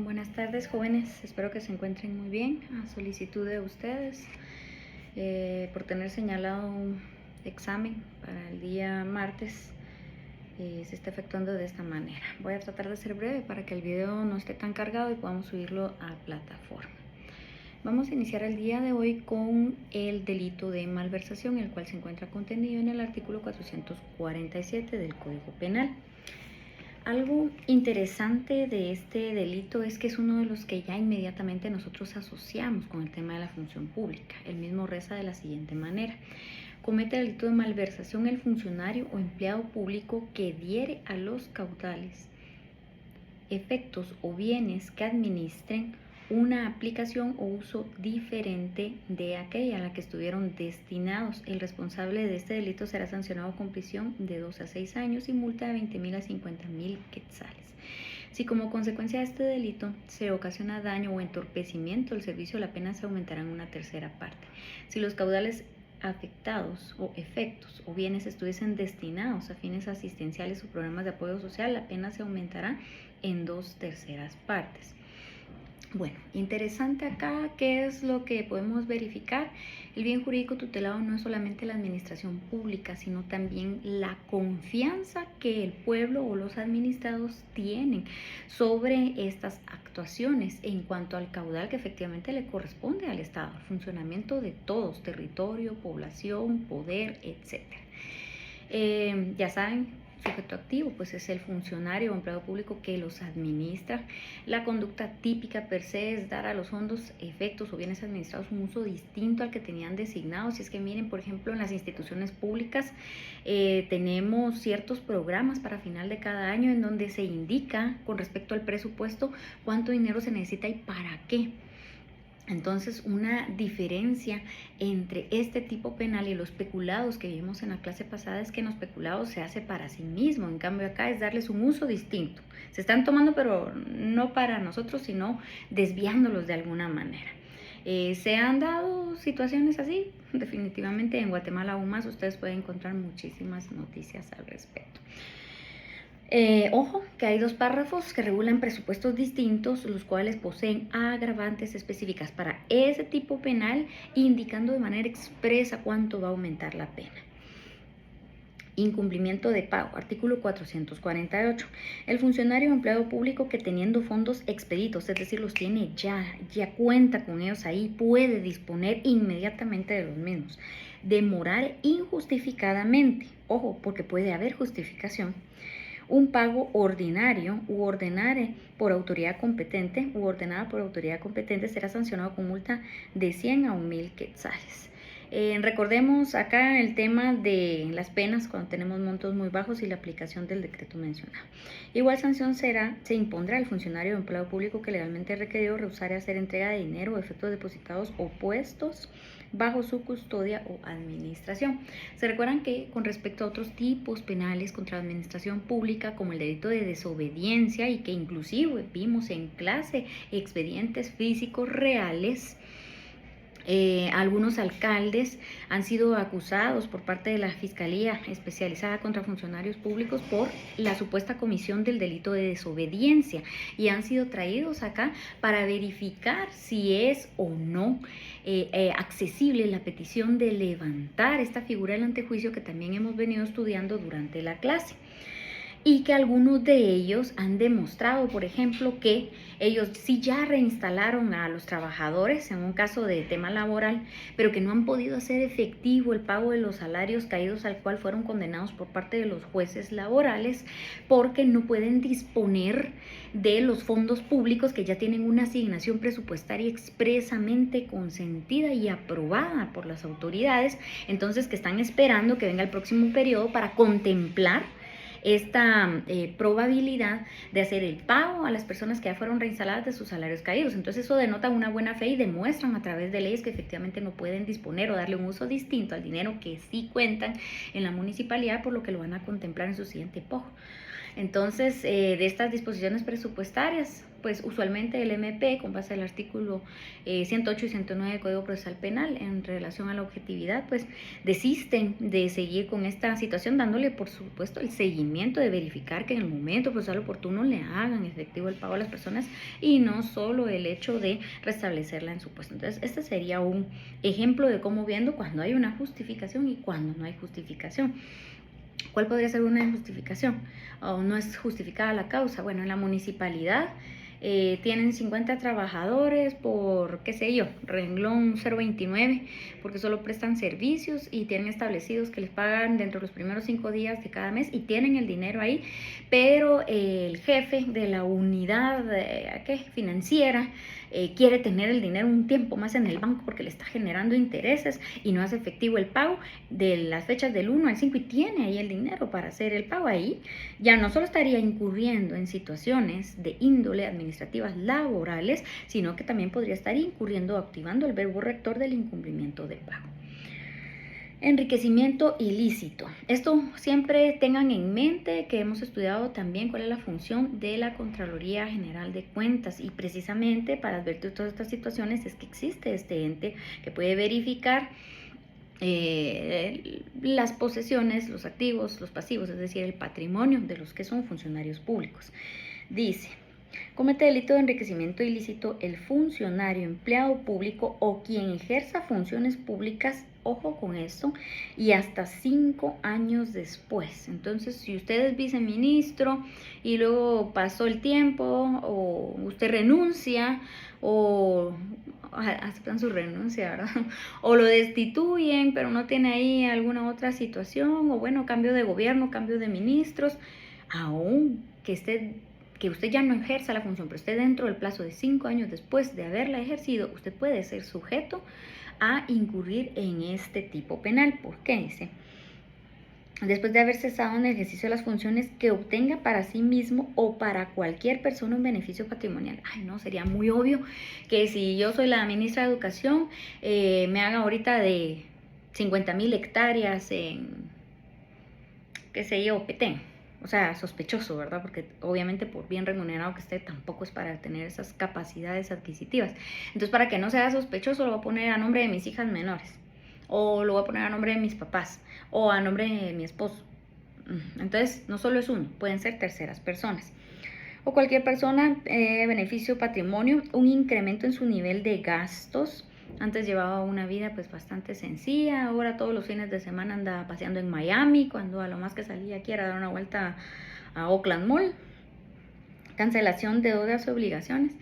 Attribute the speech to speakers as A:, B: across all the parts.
A: Buenas tardes, jóvenes. Espero que se encuentren muy bien. A solicitud de ustedes, por tener señalado un examen para el día martes, se está efectuando de esta manera. Voy a tratar de ser breve para que el video no esté tan cargado y podamos subirlo a plataforma. Vamos a iniciar el día de hoy con el delito de malversación, el cual se encuentra contenido en el artículo 447 del Código Penal. Algo interesante de este delito es que es uno de los que ya inmediatamente nosotros asociamos con el tema de la función pública. El mismo reza de la siguiente manera: comete el delito de malversación el funcionario o empleado público que diere a los caudales, efectos o bienes que administren una aplicación o uso diferente de aquella a la que estuvieron destinados. El responsable de este delito será sancionado con prisión de 2 a 6 años y multa de 20,000 a 50,000 quetzales. Si como consecuencia de este delito se ocasiona daño o entorpecimiento del servicio, la pena se aumentará en una tercera parte. Si los caudales afectados o efectos o bienes estuviesen destinados a fines asistenciales o programas de apoyo social, la pena se aumentará en 2/3 partes. Bueno, interesante acá, ¿qué es lo que podemos verificar? El bien jurídico tutelado no es solamente la administración pública, sino también la confianza que el pueblo o los administrados tienen sobre estas actuaciones en cuanto al caudal que efectivamente le corresponde al Estado, el funcionamiento de todos, territorio, población, poder, etc. Ya saben, sujeto activo pues es el funcionario o empleado público que los administra. La conducta típica per se es dar a los fondos, efectos o bienes administrados un uso distinto al que tenían designado. Si es que miren, por ejemplo, en las instituciones públicas tenemos ciertos programas para final de cada año en donde se indica con respecto al presupuesto cuánto dinero se necesita y para qué. Entonces, una diferencia entre este tipo penal y los peculados que vimos en la clase pasada es que en los peculados se hace para sí mismo, en cambio acá es darles un uso distinto. Se están tomando, pero no para nosotros, sino desviándolos de alguna manera. ¿Se han dado situaciones así? Definitivamente en Guatemala aún más, ustedes pueden encontrar muchísimas noticias al respecto. Ojo, que hay 2 párrafos que regulan presupuestos distintos, los cuales poseen agravantes específicas para ese tipo penal, indicando de manera expresa cuánto va a aumentar la pena. Incumplimiento de pago, artículo 448. El funcionario o empleado público que teniendo fondos expeditos, es decir, los tiene ya cuenta con ellos ahí, puede disponer inmediatamente de los mismos, demorar injustificadamente, ojo, porque puede haber justificación, un pago ordinario u ordenare por autoridad competente u ordenada por autoridad competente, será sancionado con multa de 100 a 1,000 quetzales. Recordemos acá el tema de las penas cuando tenemos montos muy bajos y la aplicación del decreto mencionado. Igual sanción se impondrá al funcionario o empleado público que legalmente requerido rehusar hacer entrega de dinero o efectos depositados o puestos bajo su custodia o administración. Se recuerdan que con respecto a otros tipos penales contra la administración pública, como el delito de desobediencia, y que inclusive vimos en clase expedientes físicos reales, algunos alcaldes han sido acusados por parte de la Fiscalía Especializada contra Funcionarios Públicos por la supuesta comisión del delito de desobediencia y han sido traídos acá para verificar si es o no accesible la petición de levantar esta figura del antejuicio que también hemos venido estudiando durante la clase. Y que algunos de ellos han demostrado, por ejemplo, que ellos sí ya reinstalaron a los trabajadores en un caso de tema laboral, pero que no han podido hacer efectivo el pago de los salarios caídos al cual fueron condenados por parte de los jueces laborales, porque no pueden disponer de los fondos públicos que ya tienen una asignación presupuestaria expresamente consentida y aprobada por las autoridades. Entonces, que están esperando que venga el próximo periodo para contemplar esta probabilidad de hacer el pago a las personas que ya fueron reinstaladas de sus salarios caídos. Entonces eso denota una buena fe y demuestran a través de leyes que efectivamente no pueden disponer o darle un uso distinto al dinero que sí cuentan en la municipalidad, por lo que lo van a contemplar en su siguiente pago. Entonces, de estas disposiciones presupuestarias, pues usualmente el MP, con base al artículo 108 y 109 del Código Procesal Penal, en relación a la objetividad, pues desisten de seguir con esta situación, dándole, por supuesto, el seguimiento de verificar que en el momento procesal oportuno le hagan efectivo el pago a las personas y no solo el hecho de restablecerla en su puesto. Entonces, este sería un ejemplo de cómo viendo cuando hay una justificación y cuando no hay justificación. ¿Cuál podría ser una justificación? ¿O no es justificada la causa? Bueno, en la municipalidad tienen 50 trabajadores por, qué sé yo, renglón 029, porque solo prestan servicios y tienen establecidos que les pagan dentro de los primeros 5 días de cada mes y tienen el dinero ahí, pero el jefe de la unidad financiera quiere tener el dinero un tiempo más en el banco porque le está generando intereses y no hace efectivo el pago de las fechas del 1 al 5 y tiene ahí el dinero para hacer el pago. Ahí ya no solo estaría incurriendo en situaciones de índole administrativas laborales, sino que también podría estar incurriendo o activando el verbo rector del incumplimiento de pago. Enriquecimiento ilícito. Esto siempre tengan en mente que hemos estudiado también cuál es la función de la Contraloría General de Cuentas y precisamente para advertir todas estas situaciones es que existe este ente que puede verificar las posesiones, los activos, los pasivos, es decir, el patrimonio de los que son funcionarios públicos. Dice: comete delito de enriquecimiento ilícito el funcionario, empleado público o quien ejerza funciones públicas, ojo con esto, y hasta 5 años después. Entonces, si usted es viceministro y luego pasó el tiempo o usted renuncia o aceptan su renuncia, ¿verdad? O lo destituyen, pero no tiene ahí alguna otra situación, o bueno, cambio de gobierno, cambio de ministros, aún que usted ya no ejerza la función, pero esté dentro del plazo de 5 años después de haberla ejercido, usted puede ser sujeto a incurrir en este tipo penal. ¿Por qué? Dice: después de haber cesado en el ejercicio de las funciones que obtenga para sí mismo o para cualquier persona un beneficio patrimonial. Ay, no, sería muy obvio que si yo soy la ministra de Educación, me haga ahorita de 50,000 hectáreas en, qué sé yo, Petén. O sea, sospechoso, ¿verdad? Porque obviamente por bien remunerado que esté, tampoco es para tener esas capacidades adquisitivas. Entonces, para que no sea sospechoso, lo voy a poner a nombre de mis hijas menores. O lo voy a poner a nombre de mis papás. O a nombre de mi esposo. Entonces, no solo es uno, pueden ser terceras personas. O cualquier persona, beneficio, patrimonio, un incremento en su nivel de gastos. Antes llevaba una vida pues bastante sencilla, ahora todos los fines de semana anda paseando en Miami, cuando a lo más que salía aquí era dar una vuelta a Oakland Mall. Cancelación de deudas y obligaciones.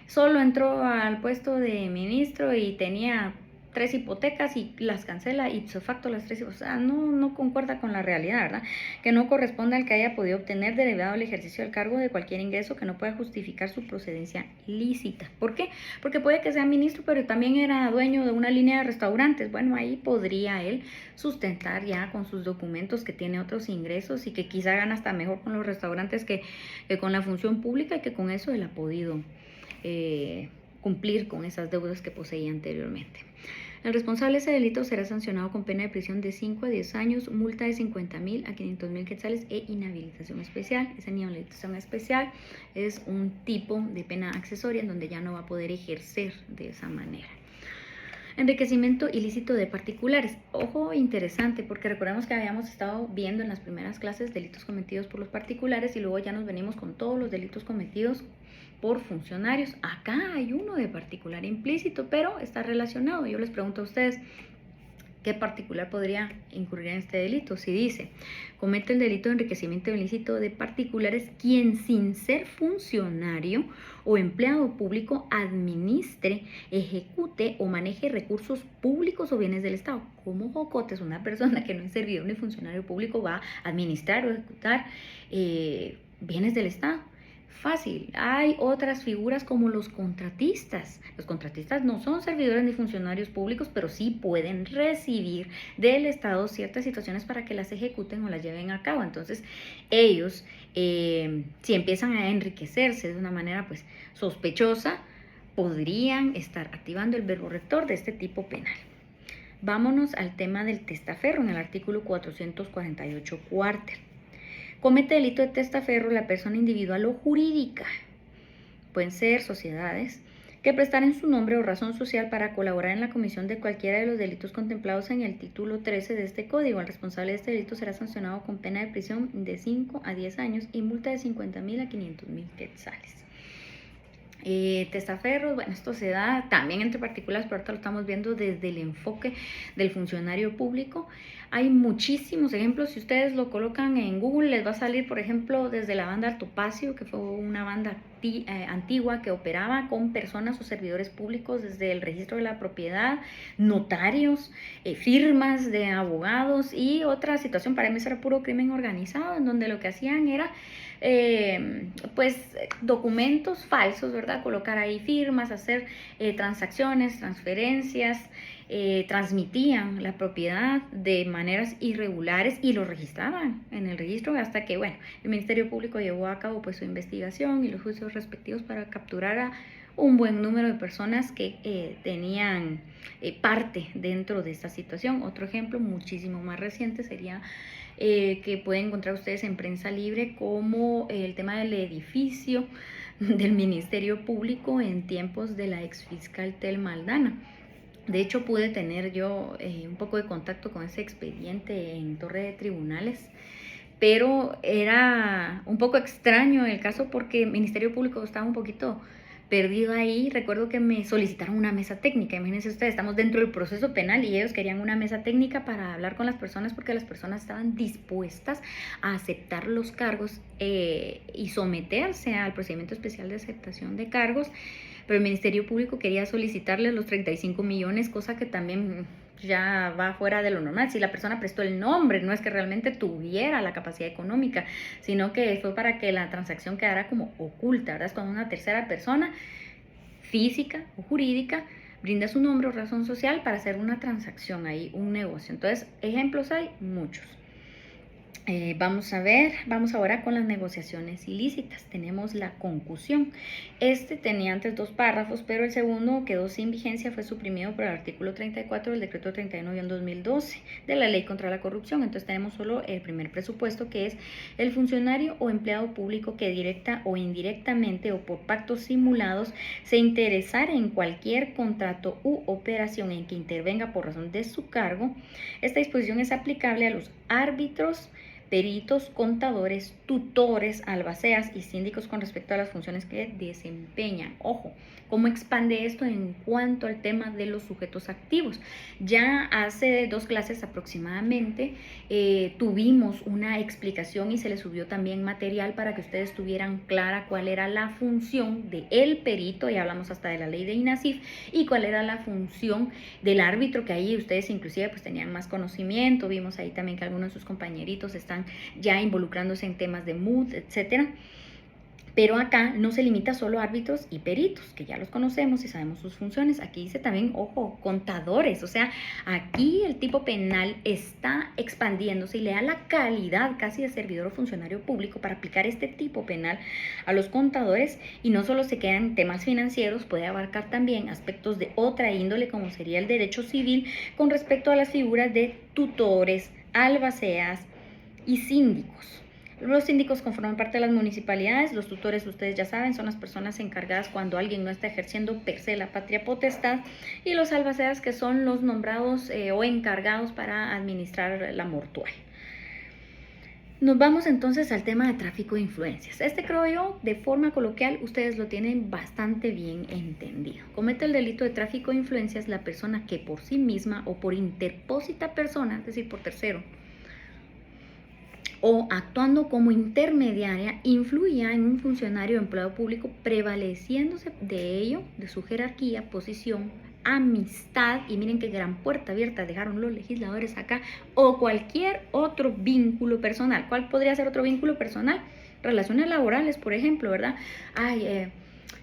A: Solo entró al puesto de ministro y tenía 3 hipotecas y las cancela ipso facto las 3, o sea, no concuerda con la realidad, ¿verdad? Que no corresponde al que haya podido obtener derivado del ejercicio del cargo de cualquier ingreso que no pueda justificar su procedencia lícita. ¿Por qué? Porque puede que sea ministro, pero también era dueño de una línea de restaurantes. Bueno, ahí podría él sustentar ya con sus documentos que tiene otros ingresos y que quizá gana hasta mejor con los restaurantes que con la función pública, y que con eso él ha podido cumplir con esas deudas que poseía anteriormente. El responsable de ese delito será sancionado con pena de prisión de 5 a 10 años, multa de 50,000 a 500,000 quetzales e inhabilitación especial. Esa inhabilitación especial es un tipo de pena accesoria en donde ya no va a poder ejercer de esa manera. Enriquecimiento ilícito de particulares. Ojo, interesante, porque recordemos que habíamos estado viendo en las primeras clases delitos cometidos por los particulares y luego ya nos venimos con todos los delitos cometidos por funcionarios. Acá hay uno de particular implícito, pero está relacionado. Yo les pregunto a ustedes, ¿qué particular podría incurrir en este delito? Si dice: comete el delito de enriquecimiento ilícito de particulares quien sin ser funcionario o empleado público administre, ejecute o maneje recursos públicos o bienes del Estado. ¿Cómo jocotes una persona que no es servidor ni funcionario público va a administrar o ejecutar bienes del Estado? Fácil. Hay otras figuras como los contratistas. Los contratistas no son servidores ni funcionarios públicos, pero sí pueden recibir del Estado ciertas situaciones para que las ejecuten o las lleven a cabo. Entonces, ellos, si empiezan a enriquecerse de una manera pues sospechosa, podrían estar activando el verbo rector de este tipo penal. Vámonos al tema del testaferro en el artículo 448 cuarter. Comete delito de testaferro la persona individual o jurídica, pueden ser sociedades, que prestaren su nombre o razón social para colaborar en la comisión de cualquiera de los delitos contemplados en el título 13 de este código. El responsable de este delito será sancionado con pena de prisión de 5 a 10 años y multa de 50,000 a 500,000 quetzales. Testaferros, bueno, esto se da también entre particulares, pero ahorita lo estamos viendo desde el enfoque del funcionario público. Hay muchísimos ejemplos, si ustedes lo colocan en Google les va a salir, por ejemplo, desde la banda Artopacio, que fue una banda antigua que operaba con personas o servidores públicos desde el registro de la propiedad, notarios, firmas de abogados y otra situación, para mí era puro crimen organizado, en donde lo que hacían era pues documentos falsos, ¿verdad? Colocar ahí firmas, hacer transacciones, transferencias, transmitían la propiedad de maneras irregulares y lo registraban en el registro hasta que, bueno, el Ministerio Público llevó a cabo pues su investigación y los juicios respectivos para capturar a un buen número de personas que tenían parte dentro de esta situación. Otro ejemplo muchísimo más reciente sería que pueden encontrar ustedes en prensa libre, como el tema del edificio del Ministerio Público en tiempos de la exfiscal Telma Aldana. De hecho, pude tener yo un poco de contacto con ese expediente en Torre de Tribunales, pero era un poco extraño el caso porque el Ministerio Público estaba un poquito perdido ahí. Recuerdo que me solicitaron una mesa técnica. Imagínense ustedes, estamos dentro del proceso penal y ellos querían una mesa técnica para hablar con las personas porque las personas estaban dispuestas a aceptar los cargos y someterse al procedimiento especial de aceptación de cargos, pero el Ministerio Público quería solicitarles los 35 millones, cosa que también ya va fuera de lo normal. Si la persona prestó el nombre, no es que realmente tuviera la capacidad económica, sino que fue para que la transacción quedara como oculta, ¿verdad? Es cuando una tercera persona, física o jurídica, brinda su nombre o razón social para hacer una transacción ahí, un negocio. Entonces, ejemplos hay muchos. Vamos a ver, vamos ahora con las negociaciones ilícitas. Tenemos la concusión. Este tenía antes 2 párrafos, pero el segundo quedó sin vigencia, fue suprimido por el artículo 34 del decreto 31/2012 de la ley contra la corrupción. Entonces tenemos solo el primer presupuesto, que es el funcionario o empleado público que directa o indirectamente o por pactos simulados se interesara en cualquier contrato u operación en que intervenga por razón de su cargo. Esta disposición es aplicable a los árbitros, peritos, contadores, tutores, albaceas y síndicos con respecto a las funciones que desempeñan. Ojo, ¿cómo expande esto en cuanto al tema de los sujetos activos? Ya hace 2 clases aproximadamente tuvimos una explicación y se les subió también material para que ustedes tuvieran clara cuál era la función del perito, ya hablamos hasta de la ley de INASIF, y cuál era la función del árbitro, que ahí ustedes inclusive pues tenían más conocimiento. Vimos ahí también que algunos de sus compañeritos están ya involucrándose en temas de MUD, etcétera. Pero acá no se limita solo a árbitros y peritos, que ya los conocemos y sabemos sus funciones. Aquí dice también, ojo, contadores. O sea, aquí el tipo penal está expandiéndose y le da la calidad casi de servidor o funcionario público para aplicar este tipo penal a los contadores. Y no solo se quedan temas financieros, puede abarcar también aspectos de otra índole, como sería el derecho civil, con respecto a las figuras de tutores, albaceas y síndicos. Los síndicos conforman parte de las municipalidades. Los tutores, ustedes ya saben, son las personas encargadas cuando alguien no está ejerciendo per se la patria potestad, y los albaceas, que son los nombrados o encargados para administrar la mortuaria. Nos vamos entonces al tema de tráfico de influencias. Este, creo yo, de forma coloquial, ustedes lo tienen bastante bien entendido. Comete el delito de tráfico de influencias la persona que por sí misma o por interpósita persona, es decir, por tercero, o actuando como intermediaria, influía en un funcionario o empleado público, prevaleciéndose de ello, de su jerarquía, posición, amistad, y miren qué gran puerta abierta dejaron los legisladores acá, o cualquier otro vínculo personal. ¿Cuál podría ser otro vínculo personal? Relaciones laborales, por ejemplo, ¿verdad?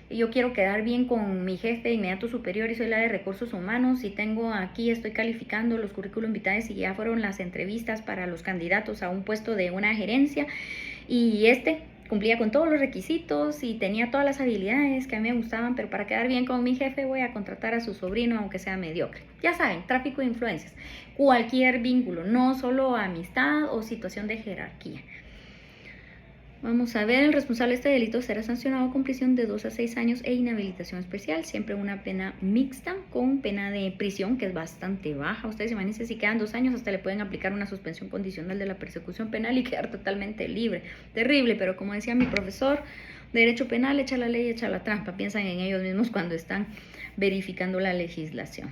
A: Yo quiero quedar bien con mi jefe inmediato superior y soy la de recursos humanos y tengo aquí, estoy calificando los currículum vitae y ya fueron las entrevistas para los candidatos a un puesto de una gerencia, y cumplía con todos los requisitos y tenía todas las habilidades que a mí me gustaban, pero para quedar bien con mi jefe voy a contratar a su sobrino aunque sea mediocre. Ya saben, tráfico de influencias, cualquier vínculo, no solo amistad o situación de jerarquía. Vamos a ver, el responsable de este delito será sancionado con prisión de 2 a 6 años e inhabilitación especial, siempre una pena mixta con pena de prisión que es bastante baja. Ustedes imagínense, si quedan 2 años hasta le pueden aplicar una suspensión condicional de la persecución penal y quedar totalmente libre. Terrible, pero como decía mi profesor, derecho penal, echa la ley, echa la trampa. Piensan en ellos mismos cuando están verificando la legislación.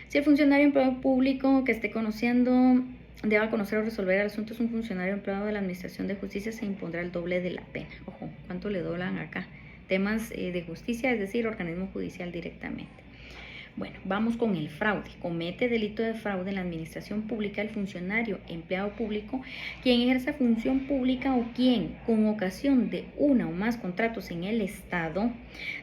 A: Si el funcionario empleado público que esté conociendo deba conocer o resolver el asunto es un funcionario empleado de la Administración de Justicia, se impondrá el doble de la pena. Ojo, ¿cuánto le doblan acá? Temas de justicia, es decir, organismo judicial directamente. Bueno, vamos con el fraude. Comete delito de fraude en la administración pública el funcionario empleado público quien ejerza función pública o quien, con ocasión de una o más contratos en el Estado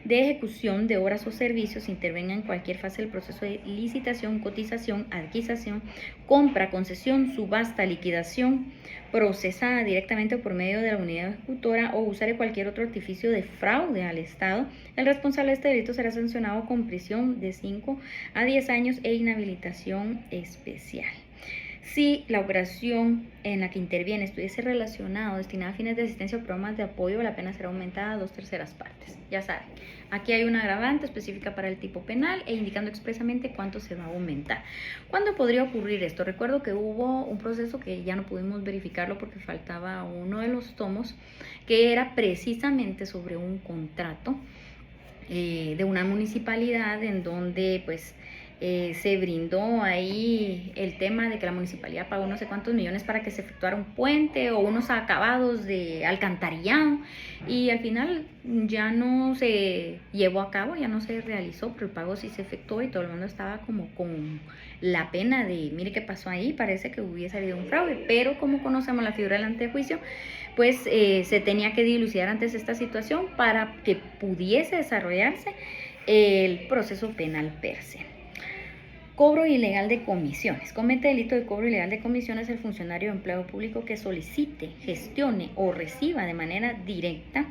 A: de ejecución de obras o servicios, intervenga en cualquier fase del proceso de licitación, cotización, adquisición, compra, concesión, subasta, liquidación, procesada directamente o por medio de la unidad ejecutora o usare cualquier otro artificio de fraude al Estado, el responsable de este delito será sancionado con prisión de 5 a 10 años e inhabilitación especial. Si la operación en la que interviene estuviese relacionada o destinada a fines de asistencia o programas de apoyo, la pena será aumentada a 2/3 partes. Ya saben, aquí hay una agravante específica para el tipo penal e indicando expresamente cuánto se va a aumentar. ¿Cuándo podría ocurrir esto? Recuerdo que hubo un proceso que ya no pudimos verificarlo porque faltaba uno de los tomos, que era precisamente sobre un contrato de una municipalidad en donde pues se brindó ahí el tema de que la municipalidad pagó no sé cuántos millones para que se efectuara un puente o unos acabados de alcantarillado y al final ya no se llevó a cabo, ya no se realizó, pero el pago sí se efectuó y todo el mundo estaba como con la pena de, mire qué pasó ahí, parece que hubiese habido un fraude, pero como conocemos la figura del antejuicio, pues se tenía que dilucidar antes esta situación para que pudiese desarrollarse el proceso penal per se. Cobro ilegal de comisiones. Comete delito de cobro ilegal de comisiones el funcionario de empleo público que solicite, gestione o reciba de manera directa.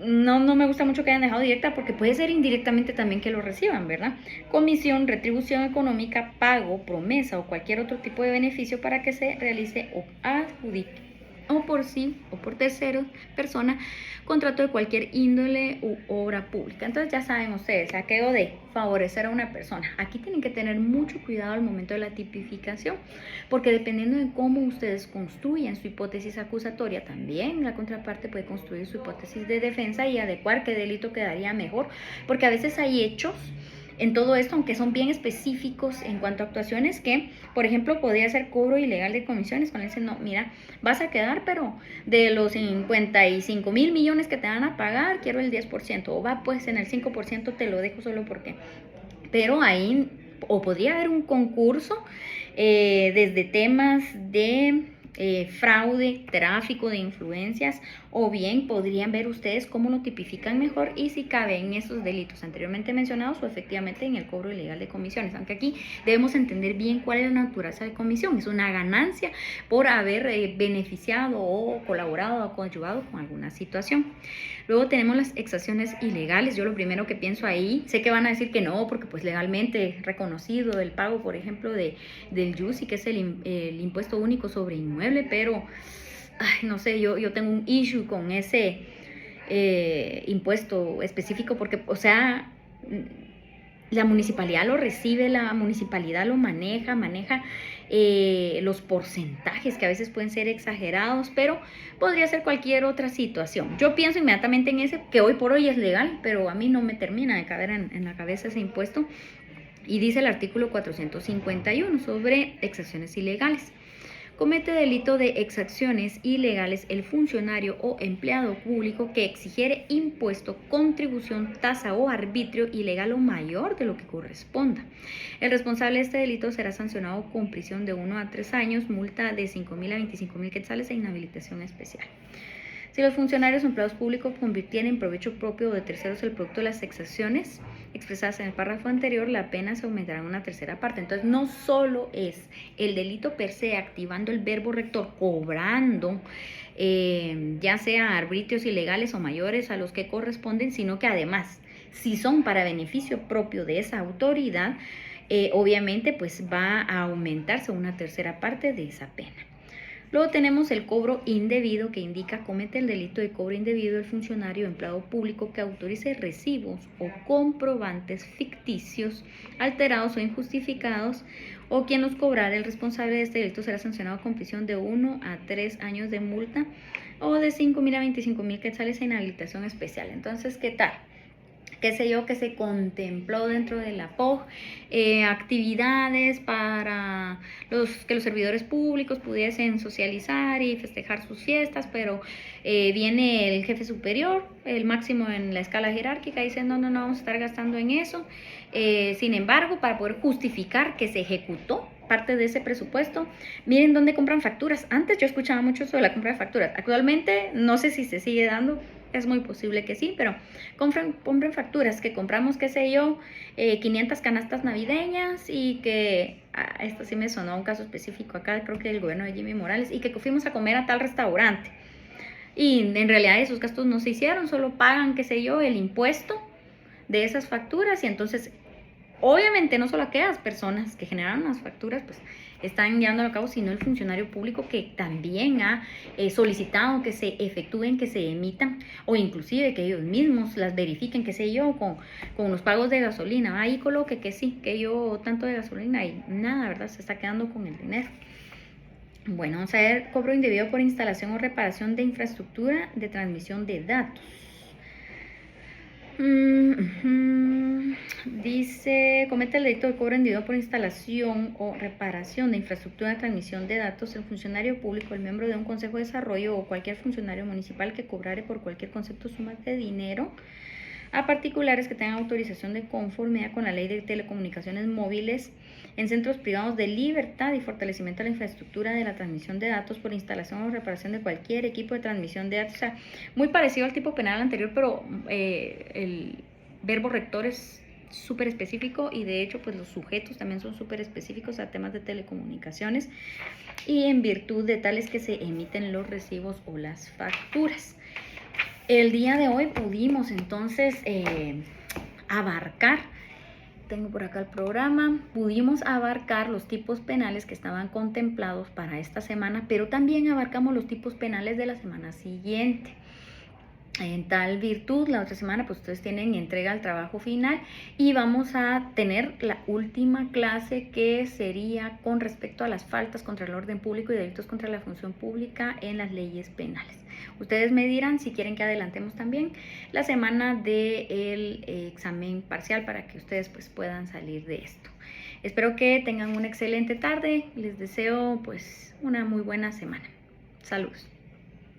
A: No me gusta mucho que hayan dejado directa porque puede ser indirectamente también que lo reciban, ¿verdad? Comisión, retribución económica, pago, promesa o cualquier otro tipo de beneficio para que se realice o adjudique o por sí o por terceros persona contrato de cualquier índole u obra pública. Entonces ya saben ustedes, aquello de favorecer a una persona. Aquí tienen que tener mucho cuidado al momento de la tipificación, porque dependiendo de cómo ustedes construyan su hipótesis acusatoria, también la contraparte puede construir su hipótesis de defensa y adecuar qué delito quedaría mejor, porque a veces hay hechos en todo esto, aunque son bien específicos en cuanto a actuaciones, que, por ejemplo, podría ser cobro ilegal de comisiones, cuando dicen, no, mira, vas a quedar, pero de los 55,000 millones que te van a pagar, quiero el 10%, o va, pues en el 5% te lo dejo solo porque, pero ahí, o podría haber un concurso desde temas de fraude, tráfico de influencias, o bien podrían ver ustedes cómo lo tipifican mejor y si cabe en esos delitos anteriormente mencionados o efectivamente en el cobro ilegal de comisiones, aunque aquí debemos entender bien cuál es la naturaleza de comisión. Es una ganancia por haber beneficiado o colaborado o coadyuvado con alguna situación. Luego tenemos las exacciones ilegales. Yo lo primero que pienso ahí, sé que van a decir que no, porque pues legalmente reconocido el pago, por ejemplo, del YUSI, que es el impuesto único sobre inmueble, pero ay, no sé, yo tengo un issue con ese impuesto específico porque, o sea, la municipalidad lo recibe, la municipalidad lo maneja los porcentajes que a veces pueden ser exagerados, pero podría ser cualquier otra situación. Yo pienso inmediatamente en ese, que hoy por hoy es legal, pero a mí no me termina de caber en la cabeza ese impuesto. Y dice el artículo 451 sobre exacciones ilegales. Comete delito de exacciones ilegales el funcionario o empleado público que exigiere impuesto, contribución, tasa o arbitrio ilegal o mayor de lo que corresponda. El responsable de este delito será sancionado con prisión de 1 a 3 años, multa de 5,000 a 25,000 quetzales e inhabilitación especial. Si los funcionarios o empleados públicos convirtieren en provecho propio o de terceros el producto de las exacciones expresadas en el párrafo anterior, la pena se aumentará en 1/3 parte. Entonces, no solo es el delito per se activando el verbo rector, cobrando, ya sea arbitrios ilegales o mayores a los que corresponden, sino que además, si son para beneficio propio de esa autoridad, obviamente pues va a aumentarse 1/3 parte de esa pena. Luego tenemos el cobro indebido, que indica comete el delito de cobro indebido el funcionario o empleado público que autorice recibos o comprovantes ficticios, alterados o injustificados, o quien los cobrare. El responsable de este delito será sancionado con prisión de 1 a 3 años de multa o de 5,000 a 25,000 quetzales en inhabilitación especial. Entonces, ¿qué tal? Qué sé yo, que se contempló dentro de la POG, actividades para que los servidores públicos pudiesen socializar y festejar sus fiestas, pero viene el jefe superior, el máximo en la escala jerárquica, dice no vamos a estar gastando en eso. Sin embargo, para poder justificar que se ejecutó parte de ese presupuesto, miren dónde compran facturas. Antes yo escuchaba mucho sobre la compra de facturas, actualmente no sé si se sigue dando. Es muy posible que sí, pero compren facturas, que compramos, qué sé yo, 500 canastas navideñas y que, esto sí me sonó un caso específico acá, creo que del gobierno de Jimmy Morales, y que fuimos a comer a tal restaurante. Y en realidad esos gastos no se hicieron, solo pagan, qué sé yo, el impuesto de esas facturas y entonces obviamente no solo aquellas personas que generaron las facturas pues están llevándolo a cabo, sino el funcionario público que también ha solicitado que se efectúen, que se emitan o inclusive que ellos mismos las verifiquen, qué sé yo, con los pagos de gasolina. Ahí coloque que sí, que yo tanto de gasolina y nada, ¿verdad? Se está quedando con el dinero. Bueno, vamos a ver cobro indebido por instalación o reparación de infraestructura de transmisión de datos. Dice, comete el delito de cobro indebido por instalación o reparación de infraestructura de transmisión de datos el funcionario público, el miembro de un consejo de desarrollo o cualquier funcionario municipal que cobrare por cualquier concepto sumas de dinero a particulares que tengan autorización de conformidad con la ley de telecomunicaciones móviles en centros privados de libertad y fortalecimiento de la infraestructura de la transmisión de datos por instalación o reparación de cualquier equipo de transmisión de datos. O sea, muy parecido al tipo penal anterior, pero el verbo rector es súper específico y de hecho pues los sujetos también son súper específicos a temas de telecomunicaciones y en virtud de tales que se emiten los recibos o las facturas. El día de hoy pudimos entonces abarcar, tengo por acá el programa, pudimos abarcar los tipos penales que estaban contemplados para esta semana, pero también abarcamos los tipos penales de la semana siguiente. En tal virtud, la otra semana pues ustedes tienen entrega al trabajo final y vamos a tener la última clase que sería con respecto a las faltas contra el orden público y delitos contra la función pública en las leyes penales. Ustedes me dirán si quieren que adelantemos también la semana del examen parcial para que ustedes pues puedan salir de esto. Espero que tengan una excelente tarde, les deseo pues una muy buena semana. Saludos.